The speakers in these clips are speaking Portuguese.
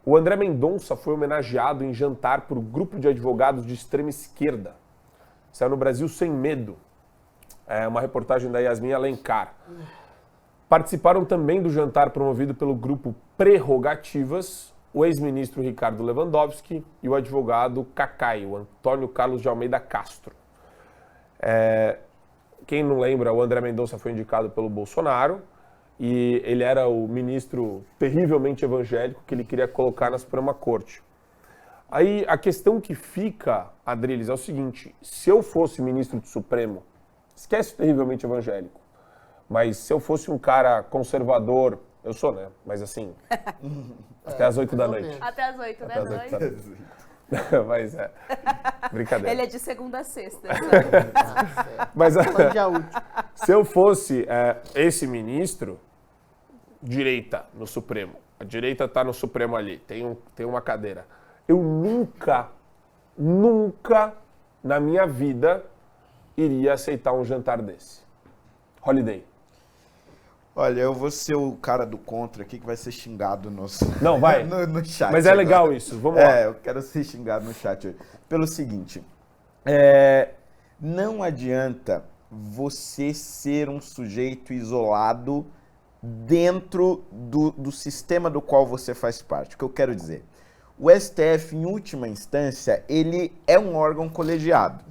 O André Mendonça foi homenageado em jantar por um grupo de advogados de extrema esquerda. Saiu no Brasil Sem Medo. É uma reportagem da Yasmin Alencar. Participaram também do jantar promovido pelo grupo Prerrogativas, o ex-ministro Ricardo Lewandowski e o advogado Cacai, o Antônio Carlos de Almeida Castro. Quem não lembra, o André Mendonça foi indicado pelo Bolsonaro e ele era o ministro terrivelmente evangélico que ele queria colocar na Suprema Corte. Aí a questão que fica, Adriles, é o seguinte: se eu fosse ministro do Supremo, esquece o terrivelmente evangélico, mas se eu fosse um cara conservador, eu sou, né? Mas assim, até às 8 da noite. Até às 8 da noite. Mas brincadeira. Ele é de segunda a sexta. Mas se eu fosse esse ministro, direita no Supremo, a direita está no Supremo ali, tem uma cadeira. Eu nunca na minha vida iria aceitar um jantar desse. Holiday. Olha, eu vou ser o cara do contra aqui que vai ser xingado no chat. Mas é legal isso, vamos lá. Eu quero ser xingado no chat hoje. Pelo seguinte, não adianta você ser um sujeito isolado dentro do sistema do qual você faz parte. O que eu quero dizer? O STF, em última instância, ele é um órgão colegiado.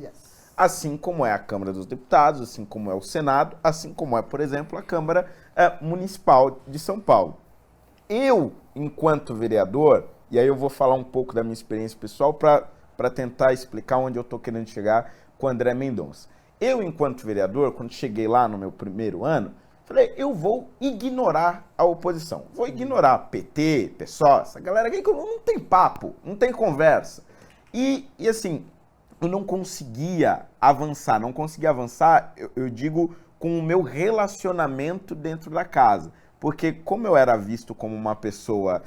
Assim como é a Câmara dos Deputados, assim como é o Senado, assim como é, por exemplo, a Câmara Municipal de São Paulo. Eu, enquanto vereador, e aí eu vou falar um pouco da minha experiência pessoal para tentar explicar onde eu estou querendo chegar com o André Mendonça. Eu, enquanto vereador, quando cheguei lá no meu primeiro ano, falei, eu vou ignorar a oposição. Vou ignorar PT, PSOL, essa galera aqui que não tem papo, não tem conversa. E assim, eu não conseguia avançar. Não conseguia avançar, eu digo, com o meu relacionamento dentro da casa. Porque como eu era visto como uma pessoa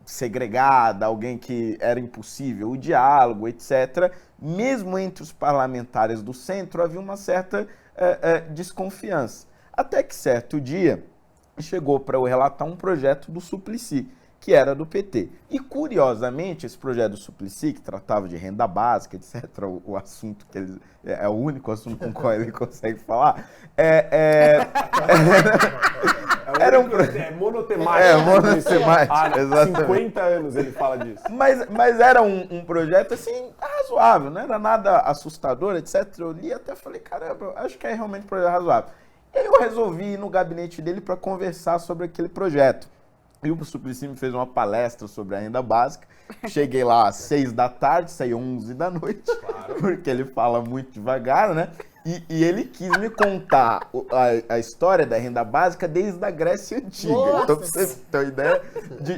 segregada, alguém que era impossível, o diálogo, etc., mesmo entre os parlamentares do centro havia uma certa desconfiança. Até que certo dia chegou para eu relatar um projeto do Suplicy, que era do PT. E, curiosamente, esse projeto do Suplicy, que tratava de renda básica, etc., o assunto que ele... É o único assunto com o qual ele consegue falar, era monotemático. Monotemático, há exatamente. 50 anos ele fala disso. Mas era um projeto, assim, razoável, não era nada assustador, etc. Eu li e até falei, caramba, eu acho que é realmente um projeto razoável. E aí eu resolvi ir no gabinete dele para conversar sobre aquele projeto. E o Suplicy me fez uma palestra sobre a renda básica. Cheguei lá às 6 da tarde, saí 11 da noite, claro, porque ele fala muito devagar, né? E ele quis me contar a história da renda básica desde a Grécia Antiga. Nossa. Então, pra você ter uma ideia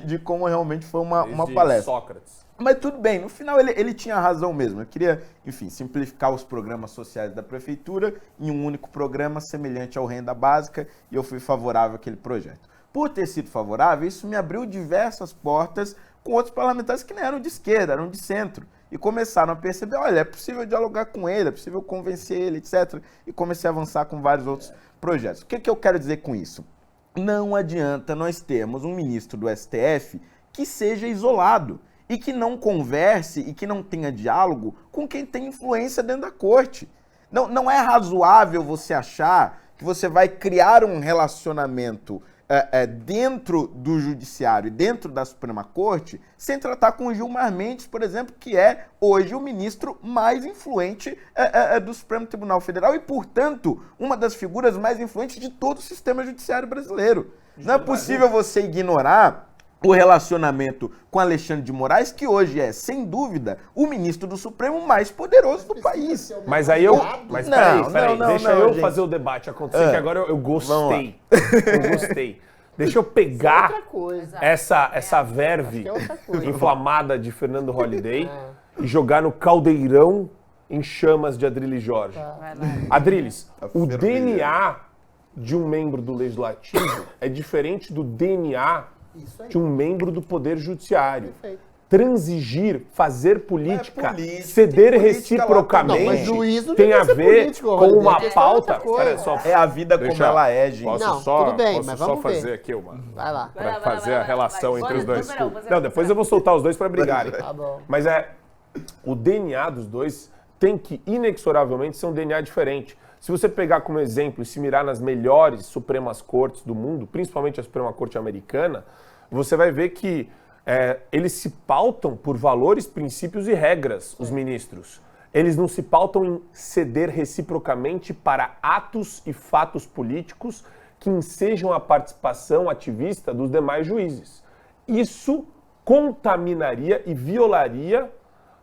de como realmente foi uma palestra. Sócrates. Mas tudo bem, no final ele tinha razão mesmo. Eu queria, enfim, simplificar os programas sociais da prefeitura em um único programa semelhante ao Renda Básica, e eu fui favorável àquele projeto. Por ter sido favorável, isso me abriu diversas portas com outros parlamentares que não eram de esquerda, eram de centro. E começaram a perceber, olha, é possível dialogar com ele, é possível convencer ele, etc. E comecei a avançar com vários outros projetos. O que eu quero dizer com isso? Não adianta nós termos um ministro do STF que seja isolado e que não converse e que não tenha diálogo com quem tem influência dentro da corte. Não é razoável você achar que você vai criar um relacionamento dentro do judiciário e dentro da Suprema Corte sem tratar com o Gilmar Mendes, por exemplo, que é hoje o ministro mais influente do Supremo Tribunal Federal e, portanto, uma das figuras mais influentes de todo o sistema judiciário brasileiro. Não é possível você ignorar o relacionamento com Alexandre de Moraes, que hoje é, sem dúvida, o ministro do Supremo mais poderoso do país. Mas aí eu... Mas peraí, deixa eu gente. fazer o debate acontecer, que agora eu gostei. Eu gostei. Deixa eu pegar essa verve inflamada de Fernando Holliday e jogar no caldeirão em chamas de Adriles Jorge. Adriles, o DNA de um membro do Legislativo é diferente do DNA de um membro do Poder Judiciário. transigir, fazer política, política, ceder tem política reciprocamente, lá também. Mas juiz não tem devia a ser ver político, com Rodrigo. uma Isso é pauta... outra coisa. Pera, só É a vida como deixa- ela é, gente. Posso Não, só, tudo bem, posso mas só vamos fazer ver. aqui uma... Vai lá. Vai Pra lá, vai lá, fazer vai a lá, relação vai. entre os dois. Número 1, você Não, depois eu vou soltar os dois pra brigarem. Tá bom. Mas o DNA dos dois tem que, inexoravelmente, ser um DNA diferente. Se você pegar como exemplo e se mirar nas melhores Supremas Cortes do mundo, principalmente a Suprema Corte americana, você vai ver que eles se pautam por valores, princípios e regras, os ministros. Eles não se pautam em ceder reciprocamente para atos e fatos políticos que ensejam a participação ativista dos demais juízes. Isso contaminaria e violaria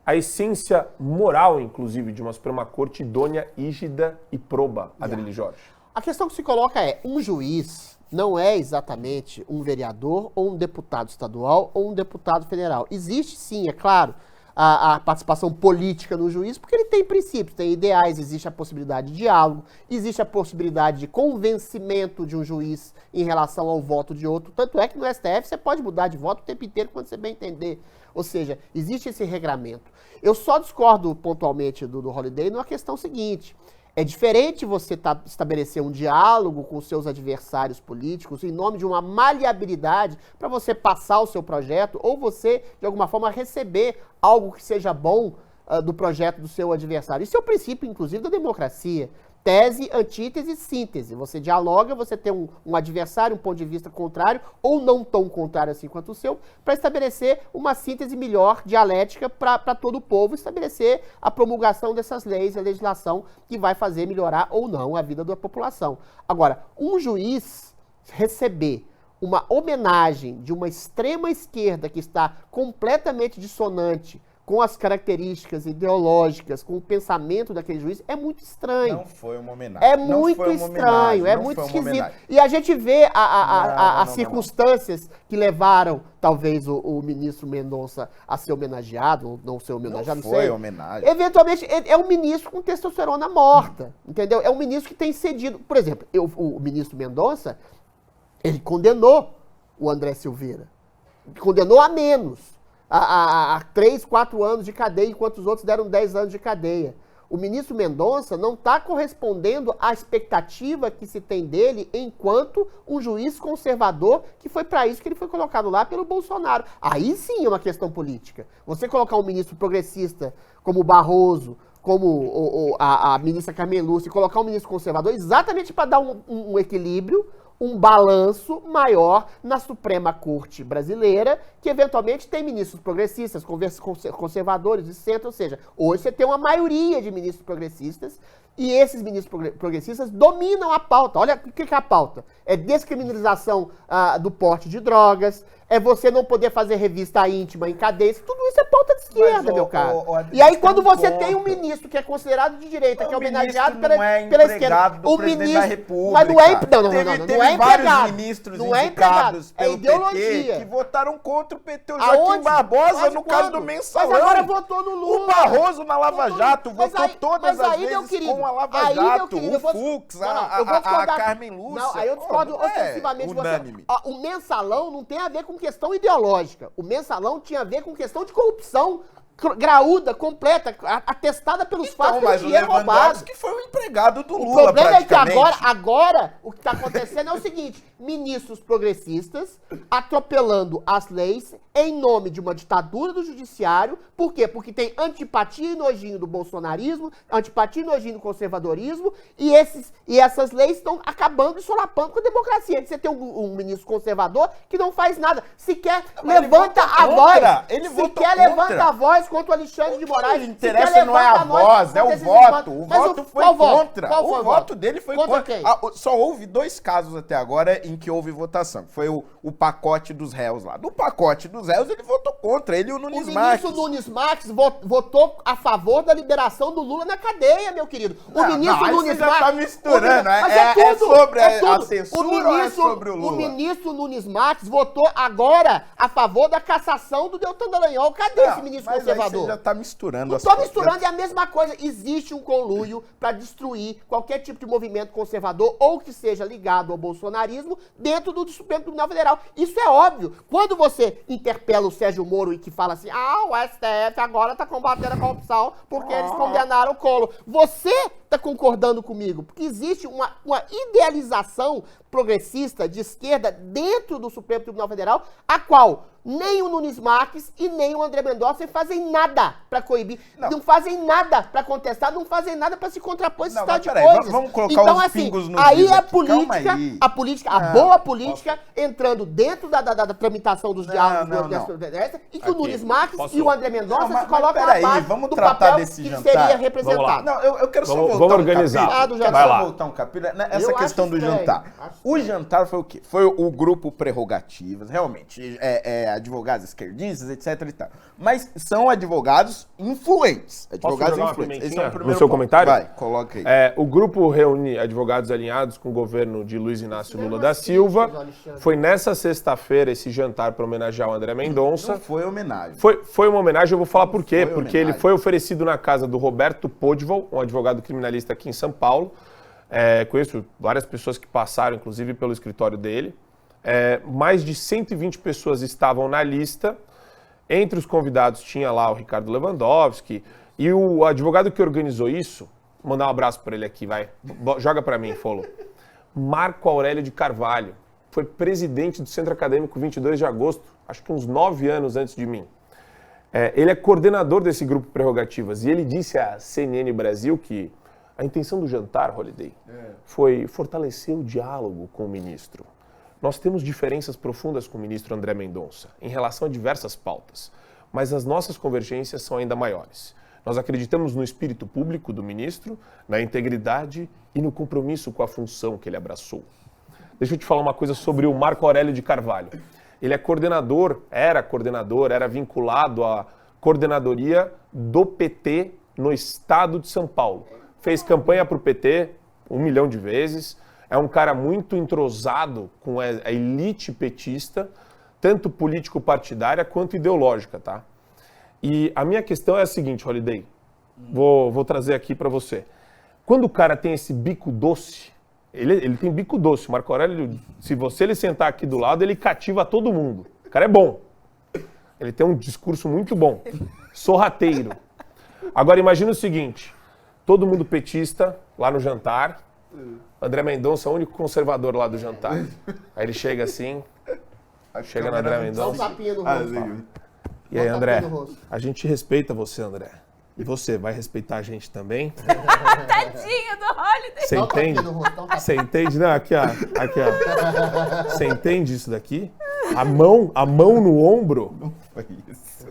a essência moral, inclusive, de uma Suprema Corte idônea, rígida e proba, Adrilho Jorge. A questão que se coloca é, um juiz não é exatamente um vereador ou um deputado estadual ou um deputado federal. Existe sim, é claro, a participação política no juiz, porque ele tem princípios, tem ideais, existe a possibilidade de diálogo, existe a possibilidade de convencimento de um juiz em relação ao voto de outro. Tanto é que no STF você pode mudar de voto o tempo inteiro quando você bem entender. Ou seja, existe esse regramento. Eu só discordo pontualmente do Holliday numa questão seguinte. É diferente você estabelecer um diálogo com os seus adversários políticos em nome de uma maleabilidade para você passar o seu projeto ou você, de alguma forma, receber algo que seja bom do projeto do seu adversário. Isso é o princípio, inclusive, da democracia. Tese, antítese, síntese. Você dialoga, você tem um adversário, um ponto de vista contrário, ou não tão contrário assim quanto o seu, para estabelecer uma síntese melhor, dialética, para todo o povo, estabelecer a promulgação dessas leis, a legislação que vai fazer melhorar ou não a vida da população. Agora, um juiz receber uma homenagem de uma extrema esquerda que está completamente dissonante com as características ideológicas, com o pensamento daquele juiz, é muito estranho. Não foi uma homenagem. É muito estranho, é muito esquisito. E a gente vê as circunstâncias que levaram, talvez, o ministro Mendonça a ser homenageado, ou não ser homenageado, não sei. Foi homenagem. Eventualmente, é um ministro com testosterona morta, entendeu? É um ministro que tem cedido. Por exemplo, o ministro Mendonça, ele condenou o André Silveira. Condenou a menos. A 3, 4 anos de cadeia, enquanto os outros deram 10 anos de cadeia. O ministro Mendonça não está correspondendo à expectativa que se tem dele enquanto um juiz conservador, que foi para isso que ele foi colocado lá pelo Bolsonaro. Aí sim é uma questão política. Você colocar um ministro progressista como o Barroso, como a ministra Carmen Lúcia, e colocar um ministro conservador exatamente para dar um equilíbrio, um balanço maior na Suprema Corte brasileira, que eventualmente tem ministros progressistas, conservadores de centro, ou seja, hoje você tem uma maioria de ministros progressistas e esses ministros progressistas dominam a pauta. Olha o que é a pauta. É descriminalização do porte de drogas, é você não poder fazer revista íntima em cadeias, tudo isso é pauta de esquerda, meu caro. E aí quando você tem um ministro que é considerado de direita, que é homenageado pela esquerda, o ministro da República. Mas não é, não é vários ministros não é indicados pelo ideologia. PT que votaram contra o PT. O Joaquim Barbosa, no caso do Mensalão. Mas agora votou no Lula. O Barroso na Lava Jato votou todas as vezes com a Lava Jato. O Fux, a Carmen Lúcia. Não, aí eu discordo ostensivamente de você. O Mensalão não tem a ver com questão ideológica. O Mensalão tinha a ver com questão de corrupção graúda, completa, atestada pelos fatos mas de dinheiro roubado. Que foi um empregado do Lula, o problema é que praticamente. agora o que está acontecendo é o seguinte, ministros progressistas atropelando as leis em nome de uma ditadura do judiciário. Por quê? Porque tem antipatia e nojinho do bolsonarismo, antipatia e nojinho do conservadorismo, e essas leis estão acabando e solapando com a democracia. Você tem um ministro conservador que não faz nada, sequer levanta a voz. Ele sequer levanta a voz contra o Alexandre de Moraes. O que interessa não é a voz, é o voto. O voto foi contra. O voto dele foi contra. Só houve 2 casos até agora em que houve votação. Foi o pacote dos réus lá. No pacote dos réus ele votou contra, ele e o Nunes Marques. O ministro Nunes Marques votou a favor da liberação do Lula na cadeia, meu querido. O ministro Nunes Marques... tá misturando. É sobre a censura ou é sobre o Lula? O ministro Nunes Marques votou agora a favor da cassação do Deltan Dallagnol. Cadê esse ministro conservador? conservador. Você já tá misturando Não as estou coisas. misturando, é a mesma coisa. Existe um conluio para destruir qualquer tipo de movimento conservador ou que seja ligado ao bolsonarismo dentro do Supremo Tribunal Federal. Isso é óbvio. Quando você interpela o Sérgio Moro e que fala assim, o STF agora está combatendo a corrupção porque eles condenaram o Collor. Você está concordando comigo, porque existe uma idealização progressista de esquerda dentro do Supremo Tribunal Federal, a qual nem o Nunes Marques e nem o André Mendonça fazem nada para coibir, não fazem nada para contestar, não fazem nada para se contrapor esse estado de coisas. Vamos colocar então, os assim, pingos nos aí is a aqui. Calma política, a boa política entrando dentro da tramitação dos diálogos do STF e que o Nunes Marques e o André Mendonça se colocam na base vamos do tratar papel desse que jantar. seria representado. Não, eu quero só voltar vamos organizar. capítulo. Vai Quero lá. só voltar um capítulo. Essa Eu questão acho do estranho, jantar. acho O estranho. jantar foi o quê? Foi o grupo Prerrogativas, realmente, advogados esquerdistas, etc e tal. Mas são advogados influentes. Advogados jogar uma influentes. Esse pimentinha é o primeiro no seu ponto. comentário? Vai, coloca aí. O grupo reúne advogados alinhados com o governo de Luiz Inácio Lula da Silva. Foi nessa sexta-feira esse jantar para homenagear o André Mendonça. Não foi homenagem. Foi uma homenagem, eu vou falar por quê. Foi Porque ele homenagem. foi oferecido na casa do Roberto Podval, um advogado criminalista aqui em São Paulo. Conheço várias pessoas que passaram, inclusive, pelo escritório dele. Mais de 120 pessoas estavam na lista. Entre os convidados tinha lá o Ricardo Lewandowski. E o advogado que organizou isso, vou mandar um abraço para ele aqui, vai. Joga para mim, Folo. Marco Aurélio de Carvalho. Foi presidente do Centro Acadêmico 22 de agosto, acho que uns 9 anos antes de mim. Ele é coordenador desse grupo Prerrogativas. E ele disse à CNN Brasil que a intenção do jantar, Holliday, foi fortalecer o diálogo com o ministro. Nós temos diferenças profundas com o ministro André Mendonça em relação a diversas pautas, mas as nossas convergências são ainda maiores. Nós acreditamos no espírito público do ministro, na integridade e no compromisso com a função que ele abraçou. Deixa eu te falar uma coisa sobre o Marco Aurélio de Carvalho. Ele é era vinculado à coordenadoria do PT no estado de São Paulo. Fez campanha para o PT 1 milhão de vezes. É um cara muito entrosado com a elite petista, tanto político-partidária quanto ideológica, tá? E a minha questão é a seguinte, Holliday, vou trazer aqui para você. Quando o cara tem esse bico doce, ele tem bico doce, o Marco Aurélio, se ele sentar aqui do lado, ele cativa todo mundo. O cara é bom. Ele tem um discurso muito bom, sorrateiro. Agora imagina o seguinte, todo mundo petista lá no jantar, André Mendonça é o único conservador lá do jantar. Aí ele chega assim, chega no André Dá um Mendonça. tapinha no rosto. E aí, Dá um André, tapinha no rosto. a gente respeita você, André. E você vai respeitar a gente também? Tadinho do Holiday. Você Dá um tapinha entende? no rosto, dá um tapinha. Você entende? Não, aqui, ó. Você entende isso daqui? A mão no ombro? Foi isso.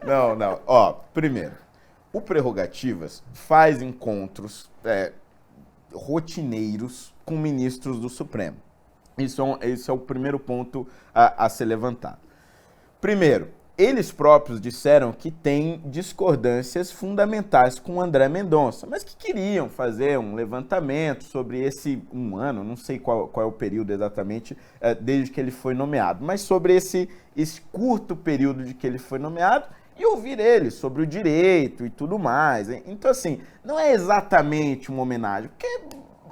Não. Ó, primeiro, o Prerrogativas faz encontros rotineiros com ministros do Supremo. Esse é o primeiro ponto a ser levantado. Primeiro, eles próprios disseram que têm discordâncias fundamentais com o André Mendonça, mas que queriam fazer um levantamento sobre esse ano, não sei qual é o período exatamente, desde que ele foi nomeado, mas sobre esse curto período de que ele foi nomeado e ouvir ele sobre o direito e tudo mais. Então, assim, não é exatamente uma homenagem, porque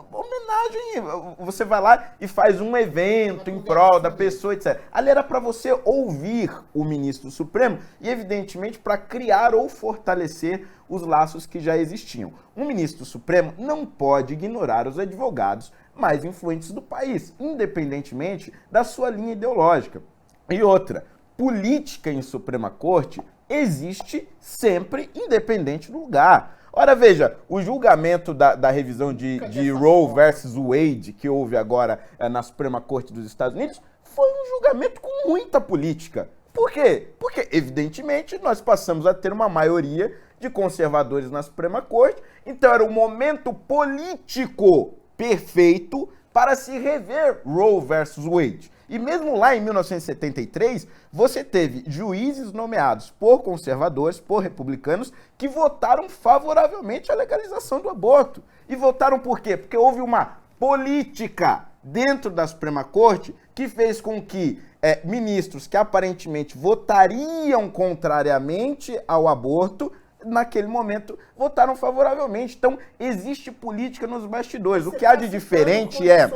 homenagem, você vai lá e faz um evento em prol da pessoa, etc. Ali era para você ouvir o ministro Supremo e, evidentemente, para criar ou fortalecer os laços que já existiam. Um ministro Supremo não pode ignorar os advogados mais influentes do país, independentemente da sua linha ideológica. E outra, política em Suprema Corte existe sempre, independente do lugar. Ora, veja, o julgamento da revisão de Roe versus Wade, que houve agora na Suprema Corte dos Estados Unidos, foi um julgamento com muita política. Por quê? Porque, evidentemente, nós passamos a ter uma maioria de conservadores na Suprema Corte, então era o momento político perfeito para se rever Roe versus Wade. E mesmo lá em 1973, você teve juízes nomeados por conservadores, por republicanos, que votaram favoravelmente à legalização do aborto. E votaram por quê? Porque houve uma política dentro da Suprema Corte que fez com que ministros que aparentemente votariam contrariamente ao aborto, naquele momento, votaram favoravelmente. Então, existe política nos bastidores. O que há de diferente é...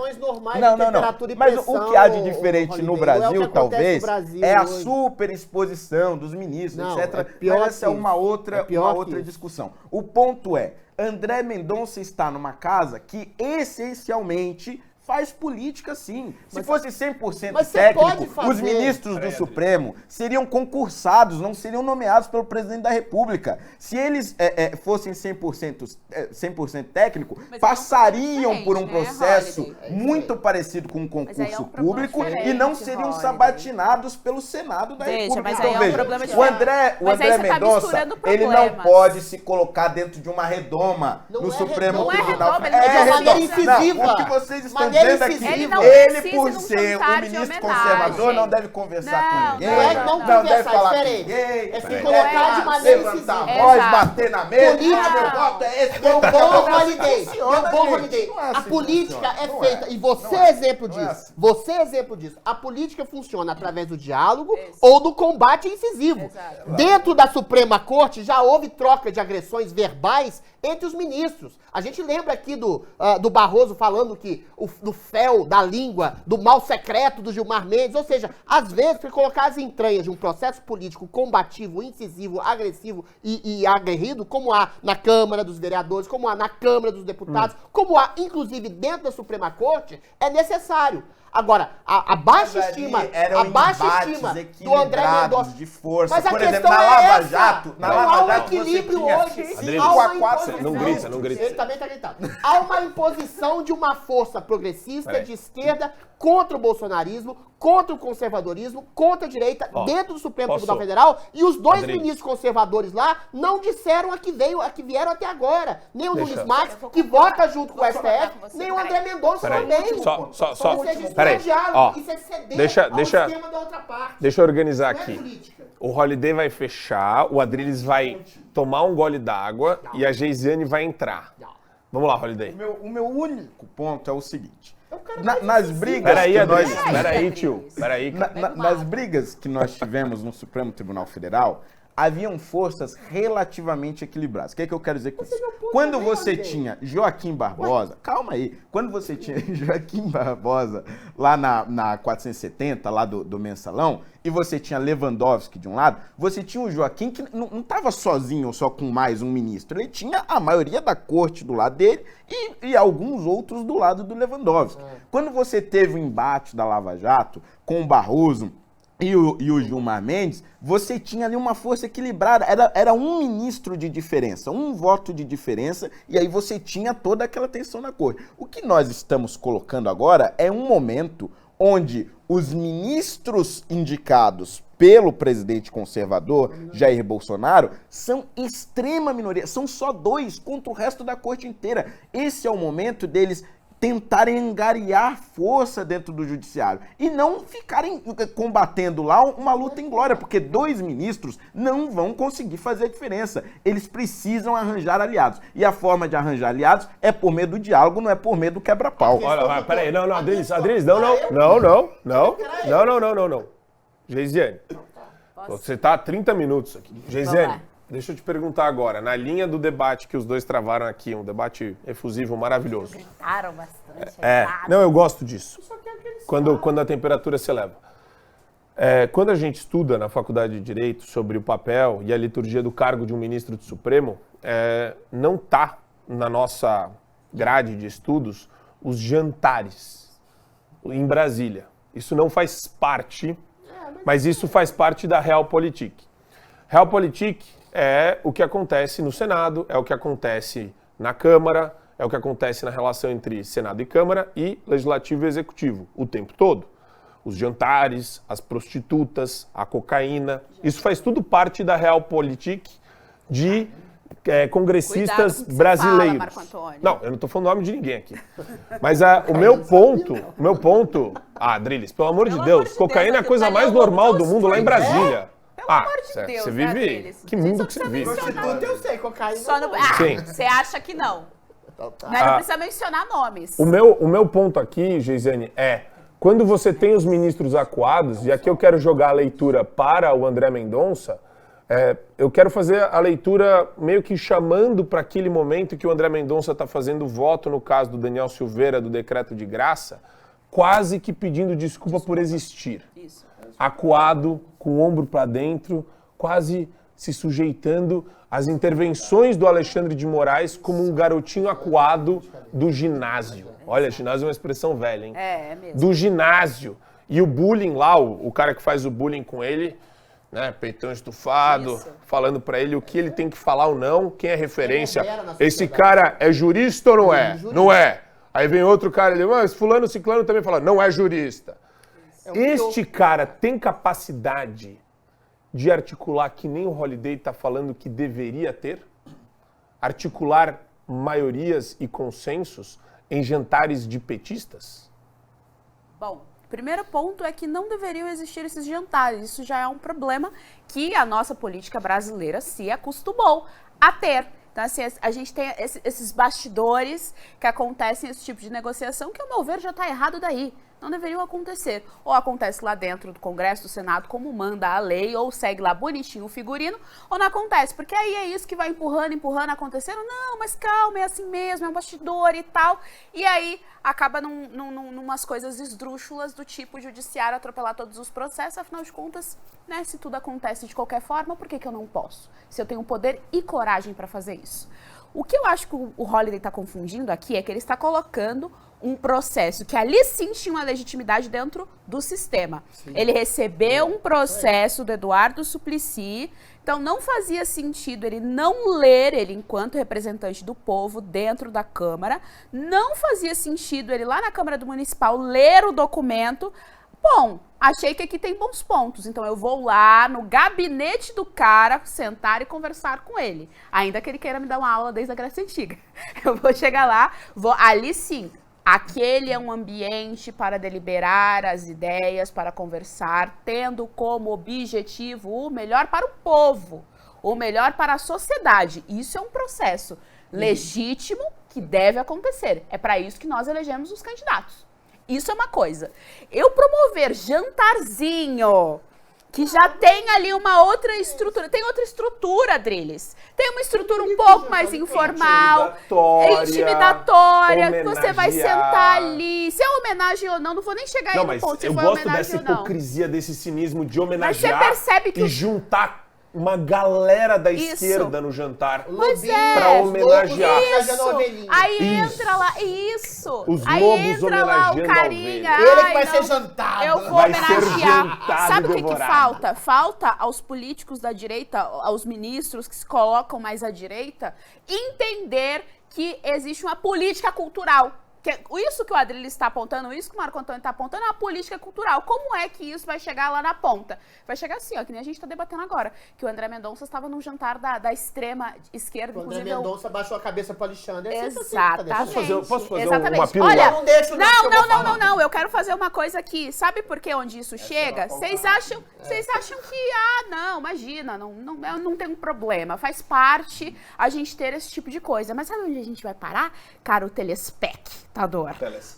Mas o que há de diferente no Brasil, talvez, é a superexposição dos ministros, etc. Mas essa é uma outra discussão. O ponto é, André Mendonça está numa casa que, essencialmente, faz política, sim. Se fosse 100% técnico, os ministros do Supremo seriam concursados, não seriam nomeados pelo presidente da República. Se eles fossem 100% técnico, passariam por um processo muito parecido com um concurso público e não seriam sabatinados pelo Senado da República. Mas então, aí é um problema o André Mendonça, ele não pode se colocar dentro de uma redoma no Supremo Tribunal Federal. É redoma incisiva. O que vocês estão dizendo aqui, ele por ser um ministro conservador, não deve conversar com ninguém, não deve falar com ninguém, é se colocar de maneira incisiva. Levantar a voz, bater na mesa, meu voto é esse, eu validei. A política é feita, e você é exemplo disso. Você é exemplo disso. A política funciona através do diálogo ou do combate incisivo. Dentro da Suprema Corte já houve troca de agressões verbais entre os ministros. A gente lembra aqui do Barroso falando que do fel, da língua, do mal secreto do Gilmar Mendes. Ou seja, às vezes, para colocar as entranhas de um processo político combativo, incisivo, agressivo e aguerrido, como há na Câmara dos Vereadores, como há na Câmara dos Deputados, como há, inclusive, dentro da Suprema Corte, é necessário. Agora, a baixa estima do André Mendonça. De força. Mas a por questão exemplo, na é Lava essa. Jato, Não há um equilíbrio hoje. Há uma imposição. Não grita. Ele também tá gritando. Há uma imposição de uma força progressista de esquerda contra o bolsonarismo, contra o conservadorismo, contra a direita, dentro do Supremo Tribunal Federal, e os dois ministros conservadores lá não disseram a que vieram até agora. Nem o Nunes Marques, que vota junto com o STF, nem o André Mendonça também. Peraí, isso é ceder ao esquema da outra parte. Deixa eu organizar aqui. O Holiday vai fechar, o Adriles vai tomar um gole d'água e a Geisiane vai entrar. Vamos lá, Holiday. O meu único ponto é o seguinte. Nas brigas Peraí, que nós... Peraí, tio. Peraí. Nas brigas que nós tivemos no Supremo Tribunal Federal, haviam forças relativamente equilibradas. O que é que eu quero dizer com isso? Quando você tinha Joaquim Barbosa... Calma aí. Quando você tinha Joaquim Barbosa lá na 470, lá do Mensalão, e você tinha Lewandowski de um lado, você tinha o Joaquim que não estava sozinho ou só com mais um ministro. Ele tinha a maioria da corte do lado dele e alguns outros do lado do Lewandowski. Quando você teve o embate da Lava Jato com o Barroso e o Gilmar Mendes, você tinha ali uma força equilibrada. Era um ministro de diferença, um voto de diferença, e aí você tinha toda aquela tensão na corte. O que nós estamos colocando agora é um momento onde os ministros indicados pelo presidente conservador, Jair Bolsonaro, são extrema minoria, são só 2 contra o resto da corte inteira. Esse é o momento deles tentarem angariar força dentro do judiciário e não ficarem combatendo lá uma luta inglória, porque 2 ministros não vão conseguir fazer a diferença. Eles precisam arranjar aliados. E a forma de arranjar aliados é por meio do diálogo, não é por meio do quebra-pau. Olha, peraí, não, Adriles, não. Geisiane, você tá há 30 minutos aqui. Geisiane, deixa eu te perguntar agora, na linha do debate que os dois travaram aqui, um debate efusivo, maravilhoso. Gritaram bastante. Não, eu gosto disso. Quando a temperatura se eleva. Quando a gente estuda na Faculdade de Direito sobre o papel e a liturgia do cargo de um ministro do Supremo, não está na nossa grade de estudos os jantares em Brasília. Isso não faz parte, mas isso faz parte da Realpolitik. Realpolitik é o que acontece no Senado, é o que acontece na Câmara, é o que acontece na relação entre Senado e Câmara e Legislativo e Executivo, o tempo todo. Os jantares, as prostitutas, a cocaína, isso faz tudo parte da Realpolitik de congressistas brasileiros. Marco Antônio. Não, eu não estou falando o nome de ninguém aqui. Mas o meu ponto... Adriles, pelo amor de Deus, cocaína é a coisa mais normal do mundo lá em Brasília. Pelo amor de Deus, você vive... Que mundo que você vive? Prostituta eu sei, cocaína. Sim. Você acha que não? Não precisa mencionar nomes. O meu ponto aqui, Geisiane, quando você tem os ministros acuados, e aqui eu quero jogar a leitura para o André Mendonça, eu quero fazer a leitura meio que chamando para aquele momento que o André Mendonça está fazendo voto no caso do Daniel Silveira, do decreto de graça, quase que pedindo desculpa por existir. Isso. Acuado, com o ombro para dentro, quase se sujeitando às intervenções do Alexandre de Moraes como um garotinho acuado do ginásio. Olha, ginásio é uma expressão velha, hein? É mesmo. Do ginásio. E o bullying lá, o cara que faz o bullying com ele, né, peitão estufado, Isso. falando pra ele o que ele tem que falar ou não, quem é referência. Quem é na Esse sociedade. cara é jurista ou não é? Jurista. Não é. Aí vem outro cara e diz, mas fulano, ciclano também fala, não é jurista. Este cara tem capacidade de articular que nem o Holiday está falando que deveria ter? Articular maiorias e consensos em jantares de petistas? Bom, primeiro ponto é que não deveriam existir esses jantares. Isso já é um problema que a nossa política brasileira se acostumou a ter. Então, assim, a gente tem esses bastidores que acontecem, esse tipo de negociação, que, ao meu ver, já está errado daí. Não deveriam acontecer. Ou acontece lá dentro do Congresso, do Senado, como manda a lei, ou segue lá bonitinho o figurino, ou não acontece. Porque aí é isso que vai empurrando, acontecendo. Não, mas calma, é assim mesmo, é um bastidor e tal. E aí acaba numas coisas esdrúxulas do tipo judiciário atropelar todos os processos. Afinal de contas, né, se tudo acontece de qualquer forma, por que eu não posso? Se eu tenho poder e coragem para fazer isso. O que eu acho que o Holiday está confundindo aqui é que ele está colocando um processo que ali sim tinha uma legitimidade dentro do sistema. Sim. Ele recebeu um processo do Eduardo Suplicy, então não fazia sentido ele não ler ele enquanto representante do povo dentro da Câmara, não fazia sentido ele lá na Câmara do Municipal ler o documento. Bom, achei que aqui tem bons pontos, então eu vou lá no gabinete do cara, sentar e conversar com ele. Ainda que ele queira me dar uma aula desde a Grécia Antiga. Eu vou chegar lá, ali sim, aquele é um ambiente para deliberar as ideias, para conversar, tendo como objetivo o melhor para o povo, o melhor para a sociedade. Isso é um processo legítimo que deve acontecer. É para isso que nós elegemos os candidatos. Isso é uma coisa. Eu promover jantarzinho, que já tem ali uma outra estrutura. Tem outra estrutura, Drilis. Tem uma estrutura um pouco mais informal, intimidatória, que você vai sentar ali. Se é homenagem ou não vou nem chegar aí no ponto se eu foi gosto homenagem dessa ou não. hipocrisia, desse cinismo de homenagear Mas você percebe que e juntar uma galera da Isso. esquerda no jantar Pois é. pra homenagear. Isso. Aí Isso. entra lá, isso. Os aí lobos entra lá o homenageando a carinha. ovelha. Ele que vai não, ser jantado. Eu vou Vai ser homenagear. jantado Sabe e o que devorado. falta? Falta aos políticos da direita, aos ministros que se colocam mais à direita, entender que existe uma política cultural. Isso que o Adriles está apontando, isso que o Marco Antônio está apontando é uma política cultural. Como é que isso vai chegar lá na ponta? Vai chegar assim, ó, que nem a gente está debatendo agora, que o André Mendonça estava num jantar da extrema esquerda. O André inclusive Mendonça baixou a cabeça para o Alexandre. Exatamente. Posso fazer Exatamente. uma pílula? Olha, Não deixa, não, eu quero fazer uma coisa aqui. Sabe por que onde isso chega? Vocês acham que, não, imagina, não tem um problema. Faz parte a gente ter esse tipo de coisa. Mas sabe onde a gente vai parar? Cara, o telespectador.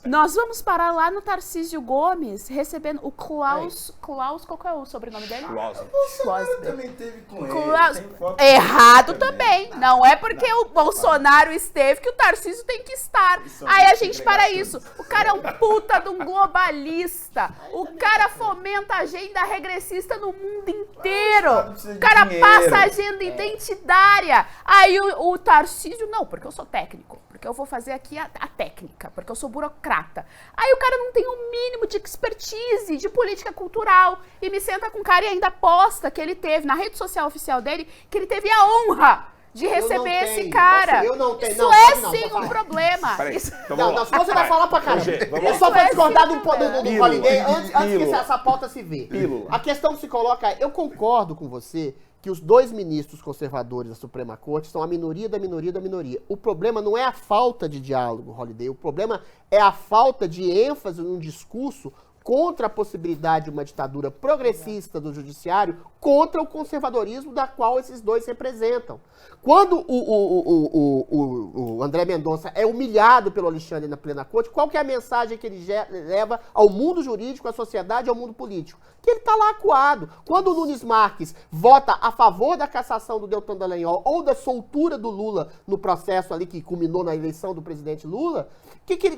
Nós vamos parar lá no Tarcísio Gomes, recebendo o Klaus, qual que é o sobrenome dele? Bolsonaro também teve com ele. Tem foto Errado dele também. Não é porque o Bolsonaro esteve que o Tarcísio tem que estar. Aí a gente para isso. O cara é um puta de um globalista. O cara fomenta a agenda regressista no mundo inteiro. O cara passa a agenda identitária. Aí o Tarcísio, não, porque eu sou técnico. Porque eu vou fazer aqui a técnica, porque eu sou burocrata. Aí o cara não tem o mínimo de expertise de política cultural e me senta com o cara e ainda posta que ele teve, na rede social oficial dele, que ele teve a honra de receber esse cara. Eu não tenho. Isso não, é não, sim um problema. Peraí, Isso... então Não, vamos não, se você vai falar pra caramba. vamos Só pra lá. discordar do Pílula. Holiday, antes que Pílula. essa pauta se vê. Pílula. A questão que se coloca é, eu concordo com você que os dois ministros conservadores da Suprema Corte são a minoria da minoria da minoria. O problema não é a falta de diálogo, Holiday, o problema é a falta de ênfase num discurso contra a possibilidade de uma ditadura progressista do judiciário, contra o conservadorismo da qual esses dois representam. Quando o André Mendonça é humilhado pelo Alexandre na plena corte, qual que é a mensagem que ele leva ao mundo jurídico, à sociedade e ao mundo político? Que ele está lá acuado. Quando o Nunes Marques vota a favor da cassação do Deltan Dallagnol ou da soltura do Lula no processo ali que culminou na eleição do presidente Lula,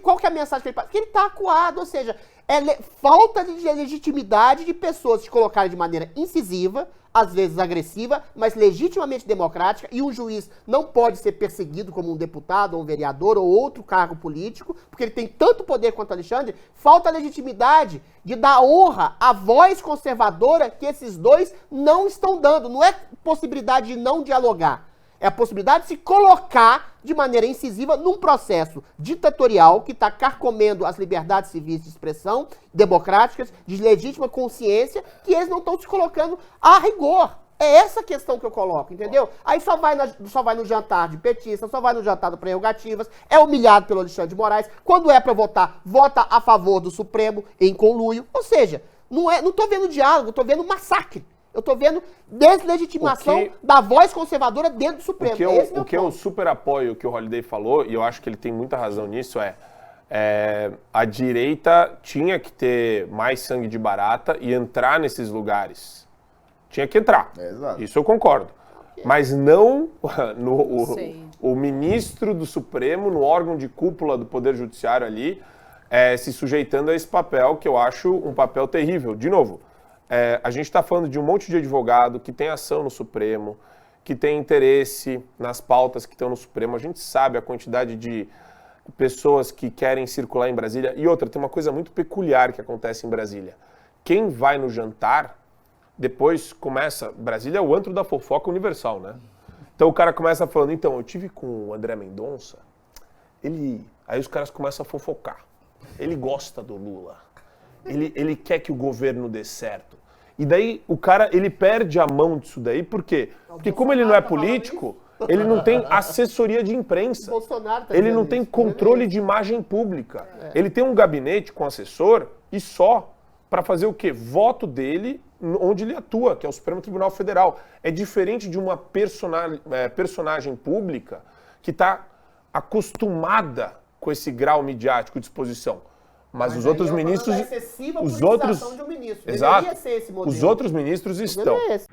qual que é a mensagem que ele passa? Que ele está acuado, ou seja, falta de legitimidade de pessoas se colocarem de maneira incisiva, às vezes agressiva, mas legitimamente democrática, e um juiz não pode ser perseguido como um deputado, ou um vereador, ou outro cargo político, porque ele tem tanto poder quanto Alexandre. Falta a legitimidade de dar honra à voz conservadora que esses dois não estão dando. Não é possibilidade de não dialogar. É a possibilidade de se colocar de maneira incisiva num processo ditatorial que está carcomendo as liberdades civis de expressão, democráticas, de legítima consciência, que eles não estão se colocando a rigor. É essa questão que eu coloco, entendeu? Aí só vai no jantar de petista, só vai no jantar do Prerrogativas, é humilhado pelo Alexandre de Moraes. Quando é para votar, vota a favor do Supremo em conluio. Ou seja, não estou vendo diálogo, estou vendo massacre. Eu estou vendo deslegitimação da voz conservadora dentro do Supremo. O que eu super apoio o que o Holliday falou, e eu acho que ele tem muita razão nisso, a direita tinha que ter mais sangue de barata e entrar nesses lugares. Tinha que entrar. Exato. Isso eu concordo. Mas não o ministro do Supremo, no órgão de cúpula do Poder Judiciário ali, se sujeitando a esse papel, que eu acho um papel terrível. De novo, a gente está falando de um monte de advogado que tem ação no Supremo, que tem interesse nas pautas que estão no Supremo. A gente sabe a quantidade de pessoas que querem circular em Brasília. E outra, tem uma coisa muito peculiar que acontece em Brasília. Quem vai no jantar, depois começa... Brasília é o antro da fofoca universal, né? Então o cara começa falando, então, eu tive com o André Mendonça, aí os caras começam a fofocar. Ele gosta do Lula. Ele quer que o governo dê certo. E daí o cara, ele perde a mão disso daí, por quê? Porque como ele não é político, ele não tem assessoria de imprensa. Ele não tem controle de imagem pública. Ele tem um gabinete com assessor e só para fazer o quê? Voto dele onde ele atua, que é o Supremo Tribunal Federal. É diferente de uma personagem pública que está acostumada com esse grau midiático de exposição. Mas os outros ministros... Os outros... De um ministro. Exato. Os outros ministros estão. É esse.